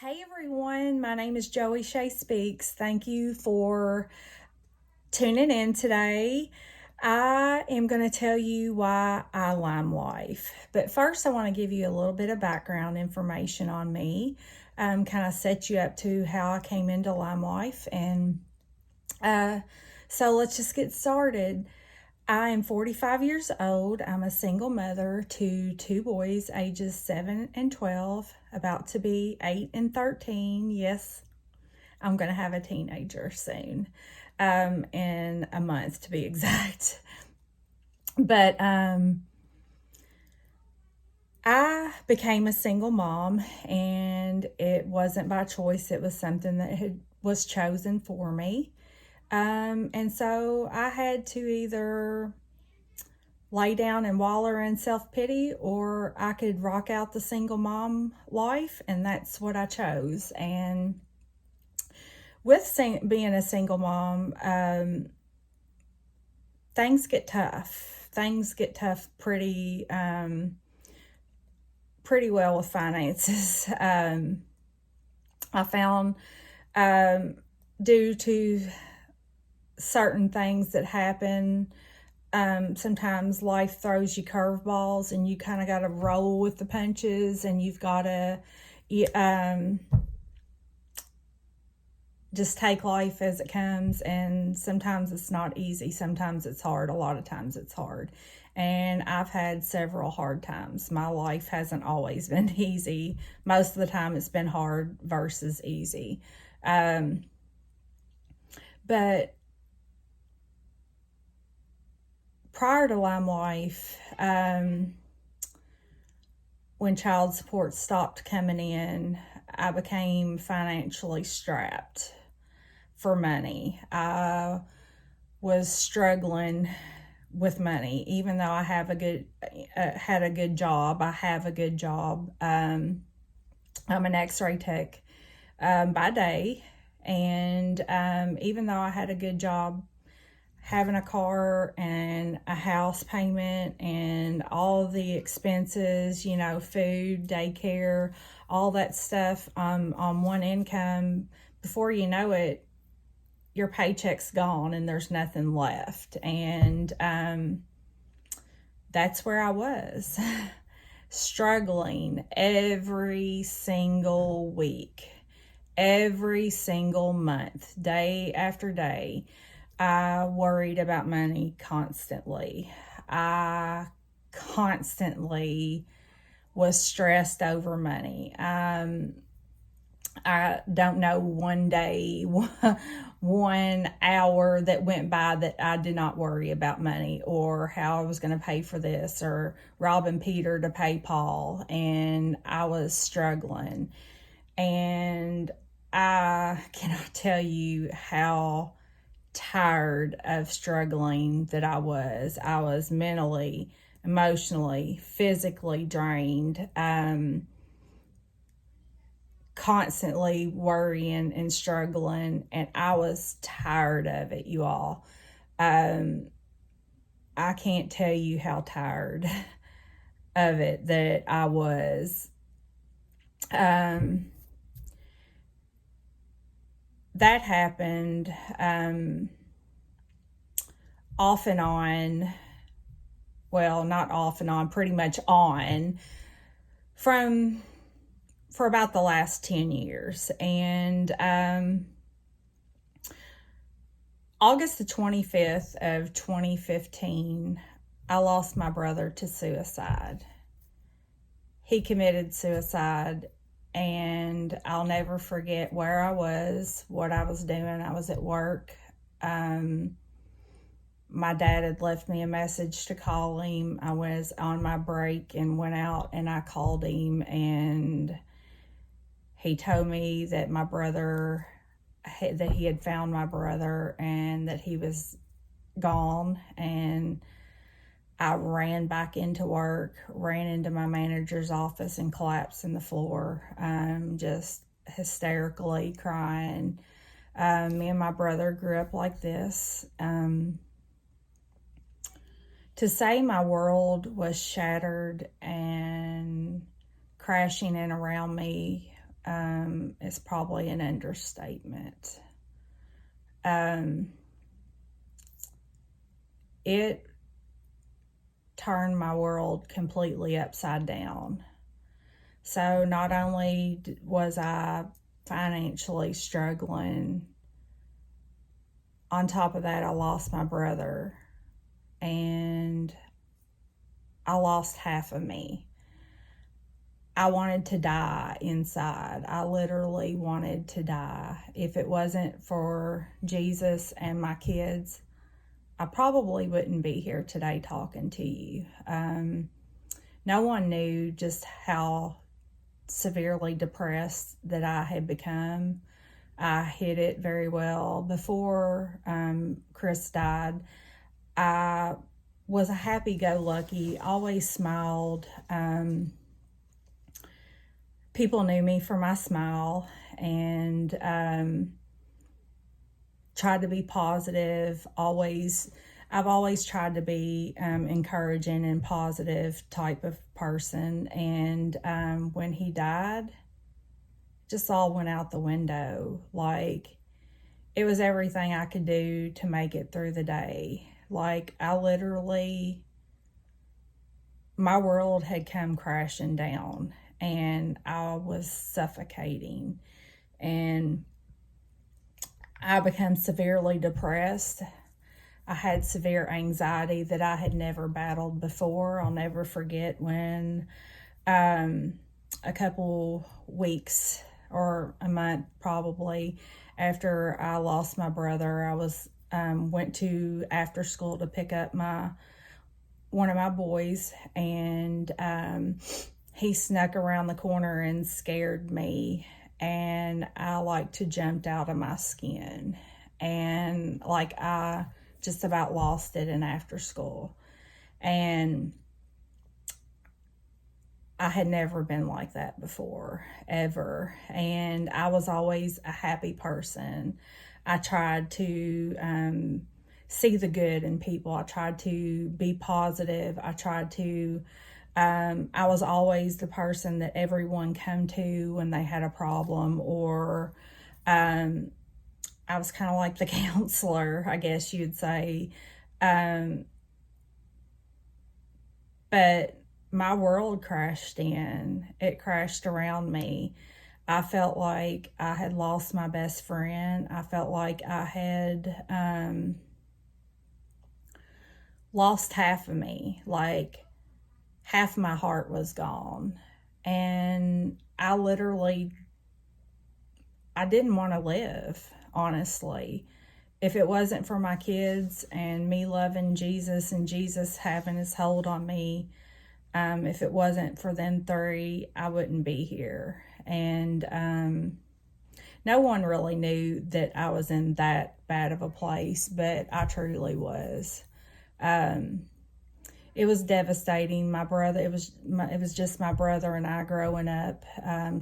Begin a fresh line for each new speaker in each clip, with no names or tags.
Hey everyone, my name is Joey Shea Speaks. Thank you for tuning in today. I am going to tell you why I LimeLife. But first, I want to give you a little bit of background information on me, kind of set you up to how I came into LimeLife. So let's just get started. I am 45 years old. I'm a single mother to two boys, ages 7 and 12, about to be 8 and 13. Yes, I'm going to have a teenager soon, in a month to be exact. But I became a single mom, and it wasn't by choice. It was something that was chosen for me. And so I had to either lay down and waller in self-pity, or I could rock out the single mom life, and that's what I chose. And with being a single mom, things get tough. Things get tough pretty well with finances. I found, due to certain things that happen, sometimes life throws you curveballs, and you kind of got to roll with the punches, and you've got to just take life as it comes. And sometimes it's not easy. Sometimes it's hard. A lot of times it's hard. And I've had several hard times. My life hasn't always been easy. Most of the time it's been hard versus easy. But prior to LimeLife, when child support stopped coming in, I became financially strapped for money. I was struggling with money, even though I have had a good job. I have a good job. I'm an X-ray tech by day, and even though I had a good job, having a car and a house payment and all the expenses, food, daycare, all that stuff, on one income, before you know it, your paycheck's gone and there's nothing left. And that's where I was, struggling every single week, every single month, day after day. I worried about money constantly. I constantly was stressed over money. I don't know one day, 1 hour that went by that I did not worry about money, or how I was going to pay for this, or robbing Peter to pay Paul. And I was struggling. And I cannot tell you how tired of struggling that I was. I was mentally, emotionally, physically drained, constantly worrying and struggling, and I was tired of it, you all. I can't tell you how tired of it that I was. That happened off and on. Well, not off and on, pretty much on, for about the last 10 years. And August the 25th of 2015, I lost my brother to suicide. He committed suicide, and I'll never forget where I was, what I was doing. I was at work. My dad had left me a message to call him. I was on my break and went out, and I called him, and he told me that that he had found my brother and that he was gone. And I ran back into work, ran into my manager's office, and collapsed on the floor, just hysterically crying. Me and my brother grew up like this. To say my world was shattered and crashing in around me is probably an understatement. It turned my world completely upside down. So not only was I financially struggling, on top of that, I lost my brother, and I lost half of me. I wanted to die inside. I literally wanted to die. If it wasn't for Jesus and my kids, I probably wouldn't be here today talking to you. No one knew just how severely depressed that I had become. I hid it very well. Before Chris died, I was a happy-go-lucky, always smiled. People knew me for my smile, and tried to be positive. I've always tried to be encouraging and positive type of person. And when he died, just all went out the window. Like, it was everything I could do to make it through the day. Like, my world had come crashing down, and I was suffocating, and I became severely depressed. I had severe anxiety that I had never battled before. I'll never forget when a couple weeks or a month probably after I lost my brother, I was went to after school to pick up one of my boys, and he snuck around the corner and scared me, and I jumped out of my skin, and I just about lost it in after school. And I had never been like that before, ever. And I was always a happy person. I tried to see the good in people. I tried to be positive. I was always the person that everyone came to when they had a problem, or I was kind of like the counselor, I guess you'd say. But my world crashed in. It crashed around me. I felt like I had lost my best friend. I felt like I had lost half of me. Like, half my heart was gone. And I didn't want to live, honestly. If it wasn't for my kids and me loving Jesus and Jesus having his hold on me, if it wasn't for them three, I wouldn't be here. And no one really knew that I was in that bad of a place, but I truly was. It was devastating. My brother, it was just my brother and I growing up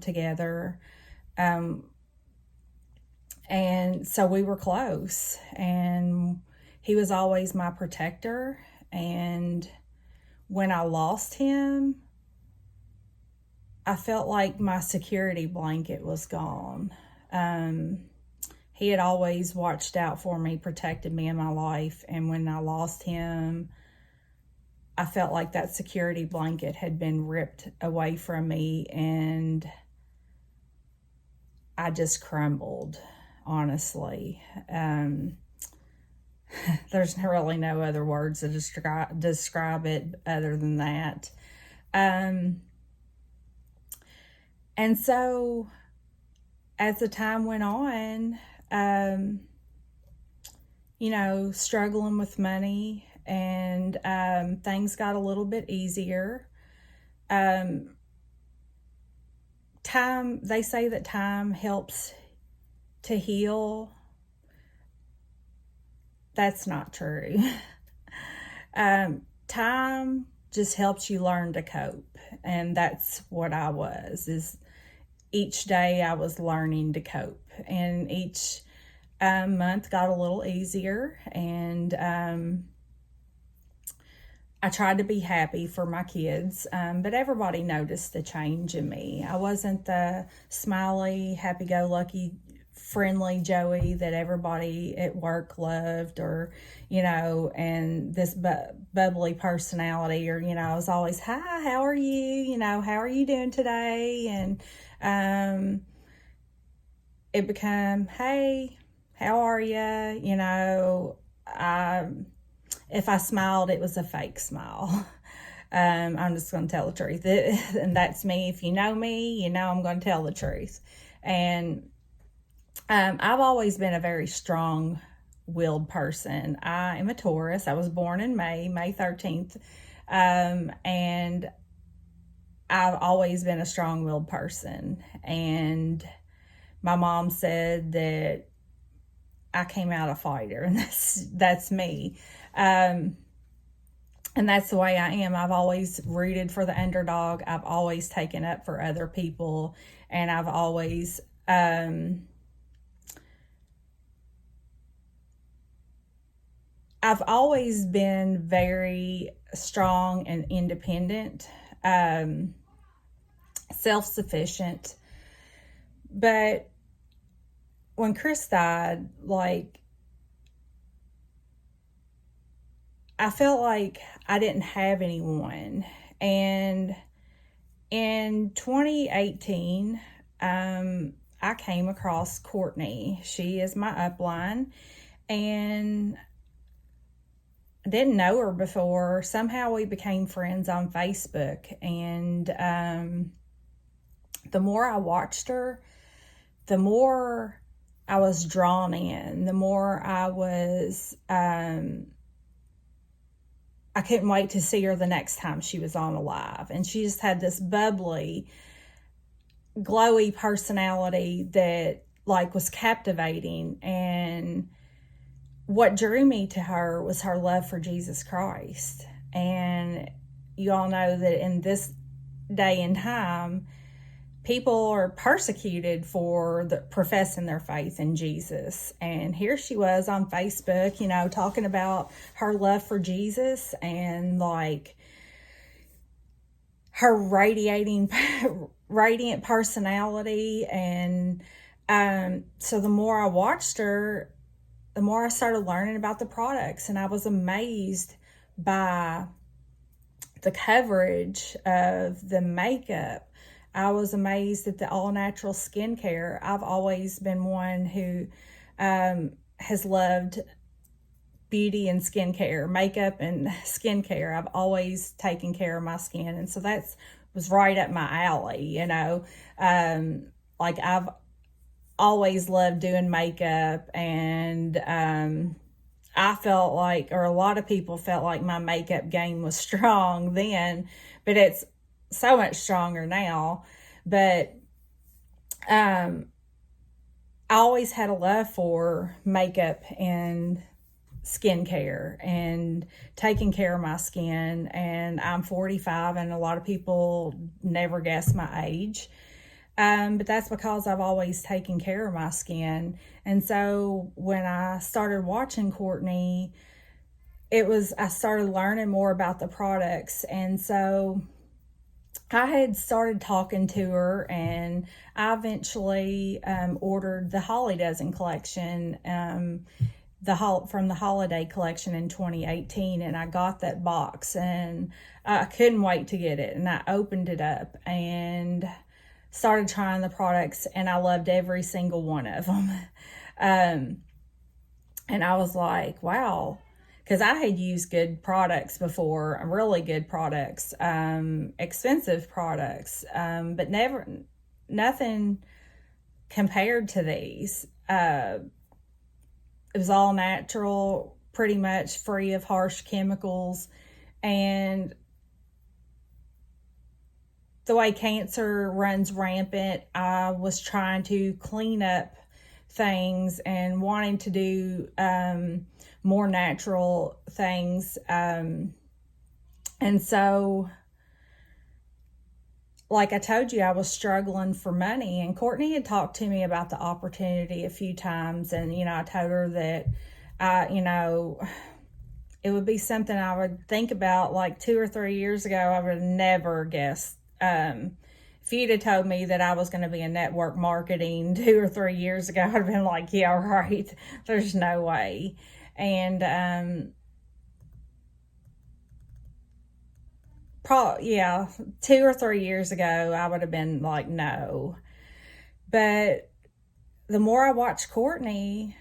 together. And so we were close, and he was always my protector. And when I lost him, I felt like my security blanket was gone. He had always watched out for me, protected me in my life. And when I lost him, I felt like that security blanket had been ripped away from me, and I just crumbled, honestly. There's really no other words to describe it other than that. And so as the time went on, struggling with money, and things got a little bit easier. They say that time helps to heal. That's not true. Time just helps you learn to cope. And that's what I was, is each day I was learning to cope. And each month got a little easier. And I tried to be happy for my kids, but everybody noticed the change in me. I wasn't the smiley, happy-go-lucky, friendly Joey that everybody at work loved, or, and this bubbly personality, or, I was always, hi, how are you? How are you doing today? And it became, hey, how are you? If I smiled, it was a fake smile. I'm just going to tell the truth. And that's me. If you know me, I'm going to tell the truth. And I've always been a very strong-willed person. I am a Taurus. I was born in May 13th. And I've always been a strong-willed person. And my mom said that I came out a fighter, and that's me. And that's the way I am. I've always rooted for the underdog. I've always taken up for other people, and I've always been very strong and independent, self-sufficient. But when Chris died, I felt like I didn't have anyone. And in 2018, I came across Courtney. She is my upline, and I didn't know her before. Somehow we became friends on Facebook, and the more I watched her, the more I was drawn in, the more I was, I couldn't wait to see her the next time she was on live. And she just had this bubbly, glowy personality that was captivating. And what drew me to her was her love for Jesus Christ. And you all know that in this day and time, people are persecuted for professing their faith in Jesus. And here she was on Facebook, talking about her love for Jesus and her radiant personality. And so the more I watched her, the more I started learning about the products. And I was amazed by the coverage of the makeup. I was amazed at the all-natural skincare. I've always been one who has loved beauty and skincare, makeup and skincare. I've always taken care of my skin, and so that was right up my alley, I've always loved doing makeup, and I felt or a lot of people felt like my makeup game was strong then, but it's so much stronger now. But I always had a love for makeup and skincare and taking care of my skin. And I'm 45, and a lot of people never guess my age. But that's because I've always taken care of my skin. And so when I started watching Courtney, I started learning more about the products. And so I had started talking to her, and I eventually ordered the Holly Dozen collection, from the holiday collection in 2018, and I got that box, and I couldn't wait to get it. And I opened it up and started trying the products, and I loved every single one of them. And I was like, wow. Because I had used good products before, really good products, expensive products, but nothing compared to these. It was all natural, pretty much free of harsh chemicals. And the way cancer runs rampant, I was trying to clean up things and wanting to do more natural things. And so, like I told you, I was struggling for money, and Courtney had talked to me about the opportunity a few times. And, I told her that, it would be something I would think about like 2 or 3 years ago. I would have never guessed. If you'd have told me that I was going to be in network marketing 2 or 3 years ago, I'd have been like, yeah, right. There's no way. And yeah, 2 or 3 years ago, I would have been like, no. But the more I watched Courtney,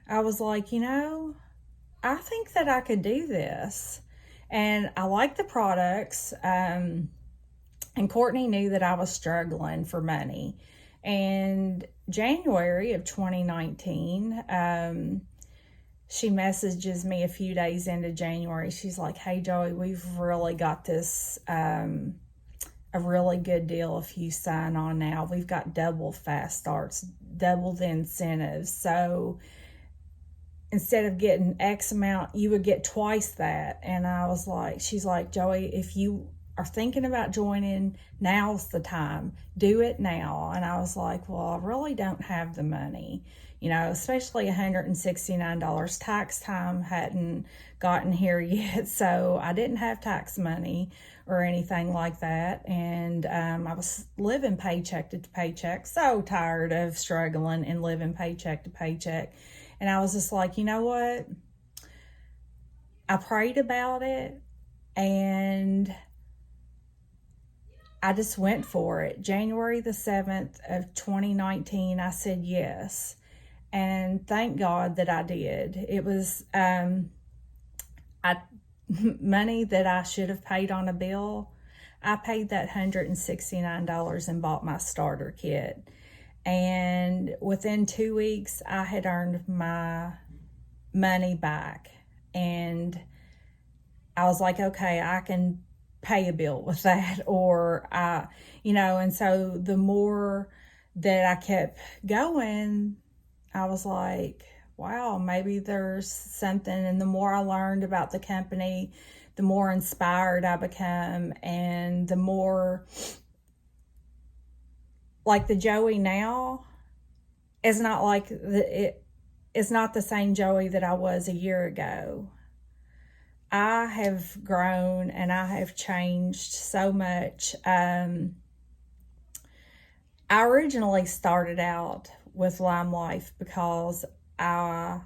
I was like, I think that I could do this. And I like the products. And Courtney knew that I was struggling for money. And January of 2019, she messages me a few days into January. She's like, hey, Joey, we've really got this, a really good deal if you sign on now. We've got double fast starts, double the incentives. So instead of getting X amount, you would get twice that. And I was like, she's like, Joey, if you are thinking about joining, now's the time. Do it now. And I was like, well, I really don't have the money, especially $169. Tax time hadn't gotten here yet. So I didn't have tax money or anything like that. And I was living paycheck to paycheck, so tired of struggling and living paycheck to paycheck. And I was just like, you know what? I prayed about it and I just went for it. January the 7th of 2019, I said yes. And thank God that I did. It was money that I should have paid on a bill. I paid that $169 and bought my starter kit. And within 2 weeks, I had earned my money back. And I was like, okay, I can pay a bill with that. Or, and so the more that I kept going, I was like, wow, maybe there's something. And the more I learned about the company, the more inspired I become, and the more like the Joey now is not like it's not the same Joey that I was a year ago. I have grown and I have changed so much. I originally started out with LimeLife because I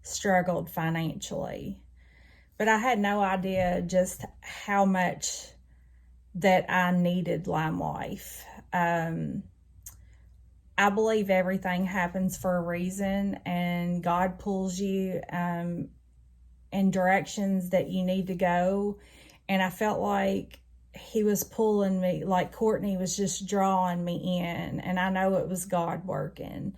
struggled financially, but I had no idea just how much that I needed LimeLife. I believe everything happens for a reason, and God pulls you in directions that you need to go. And I felt like he was pulling me, like Courtney was just drawing me in. And I know it was God working,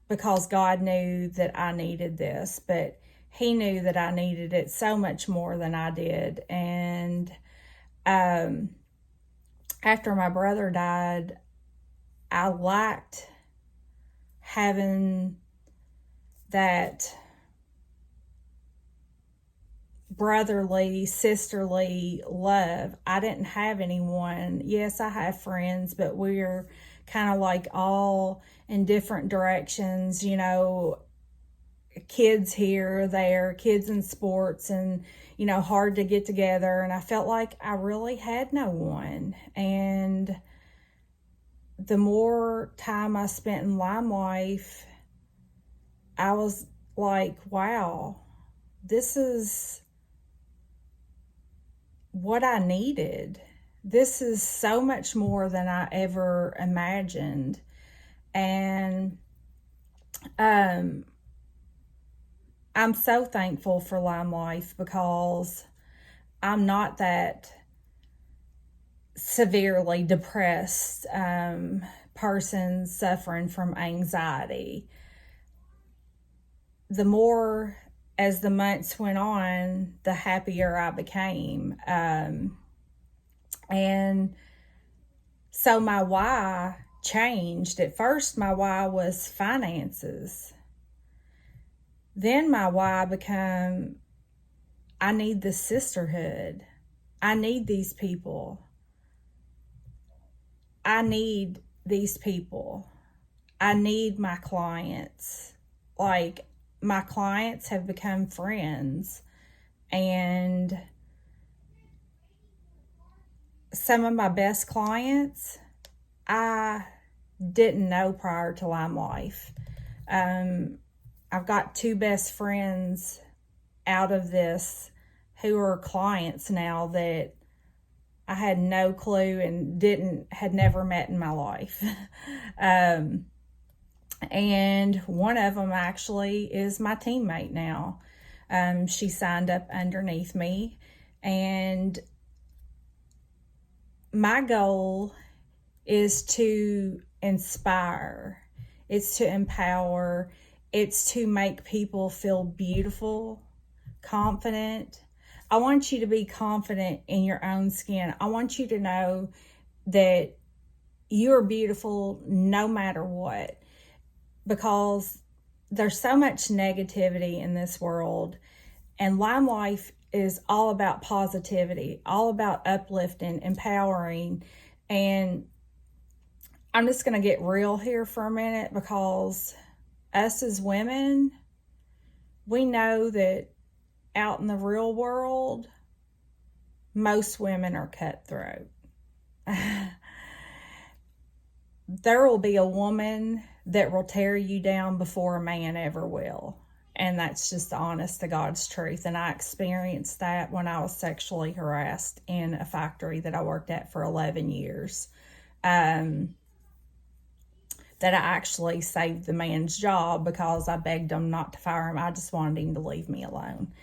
because God knew that I needed this, but he knew that I needed it so much more than I did. And after my brother died, I lacked having that brotherly, sisterly love. I didn't have anyone. Yes, I have friends, but we're kind of like all in different directions, kids here, there, kids in sports, and, hard to get together. And I felt like I really had no one. And the more time I spent in LimeLife, I was like, wow, this is what I needed. This is so much more than I ever imagined. And I'm so thankful for LimeLife, because I'm not that severely depressed person suffering from anxiety. The more as the months went on, the happier I became. And so my why changed. At first, my why was finances. Then my why became, I need this sisterhood. I need these people. I need these people. I need my clients. Like, my clients have become friends, And some of my best clients, I didn't know prior to LimeLife. I've got 2 best friends out of this who are clients now that I had no clue and had never met in my life. And one of them actually is my teammate now. She signed up underneath me, and my goal is to inspire, it's to empower, it's to make people feel beautiful, confident. I want you to be confident in your own skin. I want you to know that you're beautiful no matter what, because there's so much negativity in this world, and LimeLife is all about positivity, all about uplifting, empowering. And I'm just going to get real here for a minute, because us as women, we know that out in the real world, most women are cutthroat. There will be a woman that will tear you down before a man ever will. And that's just the honest to God's truth. And I experienced that when I was sexually harassed in a factory that I worked at for 11 years. That I actually saved the man's job because I begged him not to fire him. I just wanted him to leave me alone.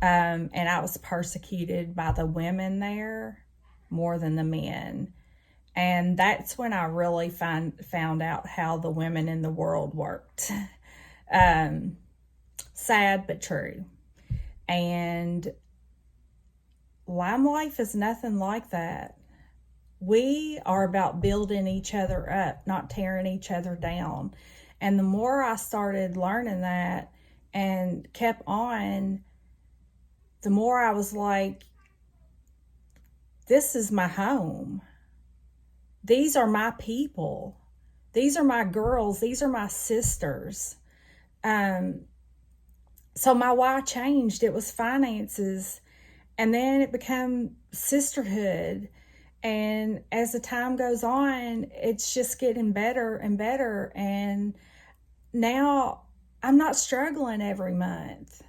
And I was persecuted by the women there more than the men. And that's when I really found out how the women in the world worked. Sad but true. And LimeLife is nothing like that. We are about building each other up, not tearing each other down. And the more I started learning that and kept on, the more I was like, this is my home. These are my people. These are my girls. These are my sisters. So my why changed. It was finances. And then it became sisterhood. And as the time goes on, it's just getting better and better. And now I'm not struggling every month.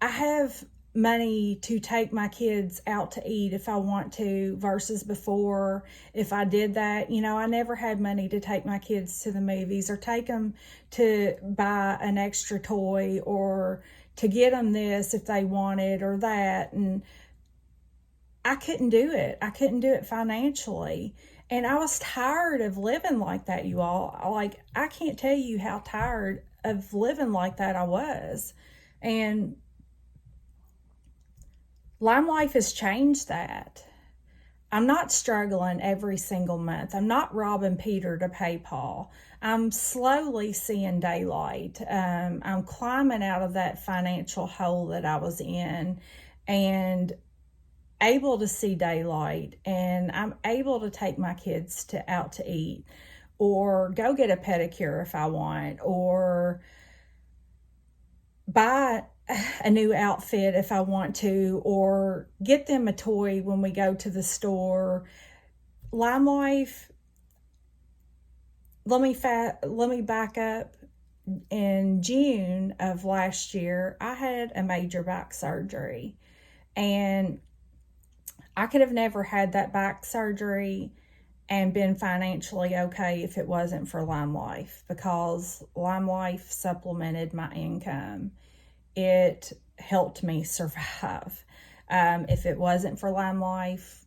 I have money to take my kids out to eat if I want to, versus before, if I did that, I never had money to take my kids to the movies or take them to buy an extra toy or to get them this if they wanted or that. And I couldn't do it. I couldn't do it financially. And I was tired of living like that, you all. Like, I can't tell you how tired of living like that I was. And LimeLife has changed that. I'm not struggling every single month. I'm not robbing Peter to pay Paul. I'm slowly seeing daylight. I'm climbing out of that financial hole that I was in and able to see daylight. And I'm able to take my kids out to eat or go get a pedicure if I want, or buy a new outfit if I want to, or get them a toy when we go to the store. LimeLife, let me back up. In June of last year, I had a major back surgery, and I could have never had that back surgery and been financially okay if it wasn't for LimeLife, because LimeLife supplemented my income. It helped me survive. If it wasn't for LimeLife,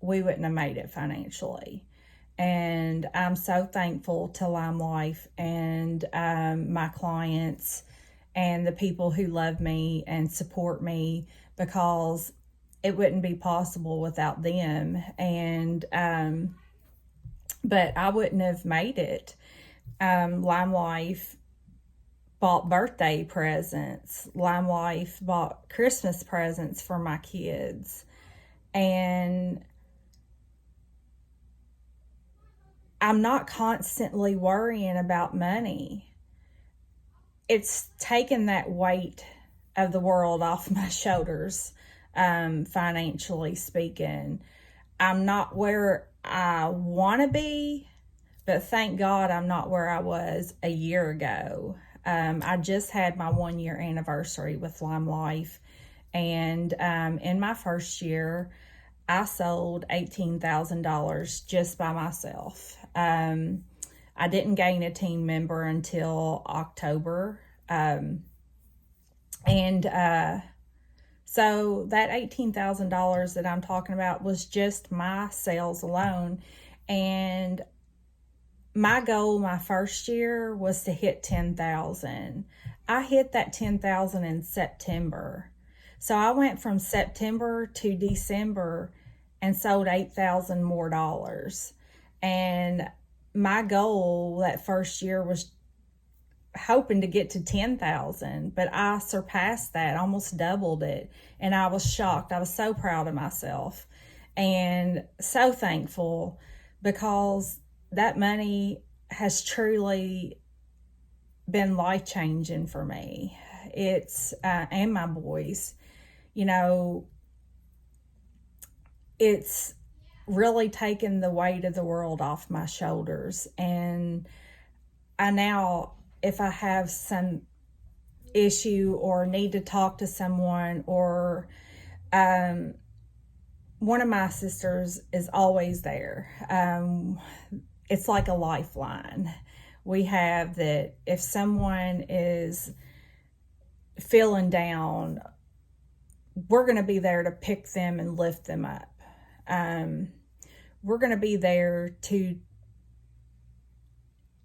we wouldn't have made it financially. And I'm so thankful to LimeLife and my clients and the people who love me and support me, because it wouldn't be possible without them. And but I wouldn't have made it. LimeLife bought birthday presents. LimeLife bought Christmas presents for my kids. And I'm not constantly worrying about money. It's taken that weight of the world off my shoulders, financially speaking. I'm not where I want to be, but thank God I'm not where I was a year ago. I just had my 1 year anniversary with LimeLife, and in my first year, I sold $18,000 just by myself. I didn't gain a team member until October. So that $18,000 that I'm talking about was just my sales alone. And my goal my first year was to hit 10,000. I hit that 10,000 in September. So I went from September to December and sold $8,000 more dollars. And my goal that first year was hoping to get to 10,000, but I surpassed that, almost doubled it. And I was shocked. I was so proud of myself and so thankful, because that money has truly been life-changing for me. It's, and my boys, you know, it's really taken the weight of the world off my shoulders. And I now, if I have some issue or need to talk to someone, or one of my sisters is always there. It's like a lifeline we have, that if someone is feeling down, we're going to be there to pick them and lift them up. We're going to be there to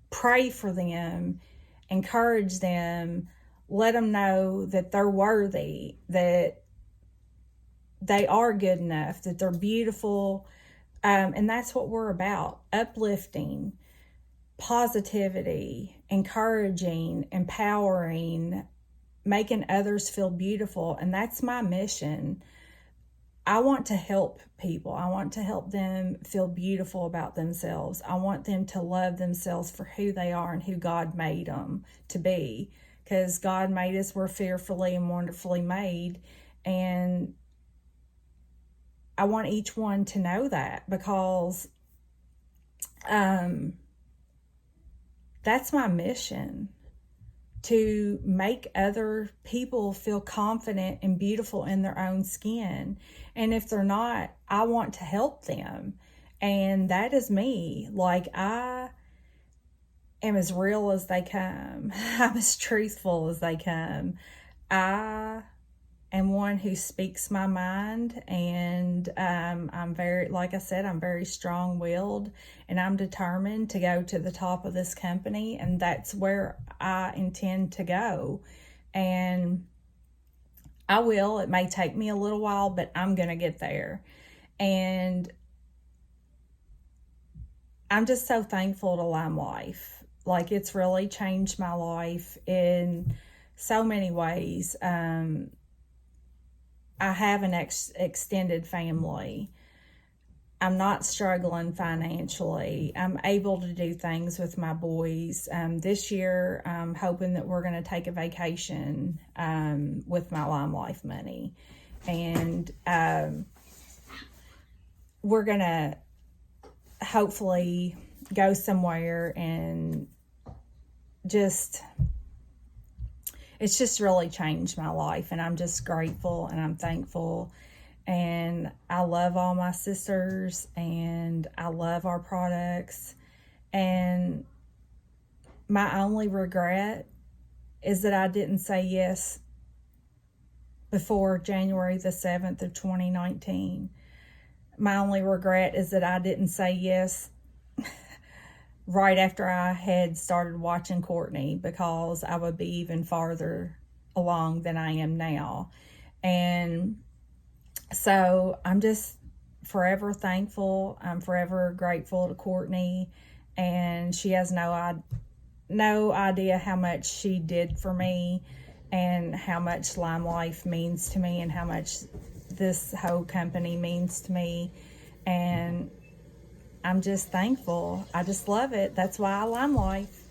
pray for them, encourage them, let them know that they're worthy, that they are good enough, that they're beautiful. And that's what we're about: uplifting, positivity, encouraging, empowering, making others feel beautiful. And that's my mission. I want to help people. I want to help them feel beautiful about themselves. I want them to love themselves for who they are and who God made them to be. Because God made us, we're fearfully and wonderfully made. And I want each one to know that, because that's my mission, to make other people feel confident and beautiful in their own skin. And if they're not, I want to help them. And that is me. Like, I am as real as they come. I'm as truthful as they come. I am one who speaks my mind, and I'm very, like I said, I'm very strong-willed, and I'm determined to go to the top of this company, and that's where I intend to go. And I will. It may take me a little while, but I'm going to get there. And I'm just so thankful to LimeLife. Like, it's really changed my life in so many ways. I have an extended family. I'm not struggling financially. I'm able to do things with my boys. This year, I'm hoping that we're going to take a vacation with my LimeLife money. And we're going to hopefully go somewhere, and it's just really changed my life. And I'm just grateful, and I'm thankful. And I love all my sisters, and I love our products. And my only regret is that I didn't say yes before January the 7th of 2019. My only regret is that I didn't say yes right after I had started watching Courtney, because I would be even farther along than I am now. And so I'm just forever thankful. I'm forever grateful to Courtney, and she has no idea how much she did for me, and how much LimeLife means to me, and how much this whole company means to me. And I'm just thankful. I just love it. That's why I LimeLife.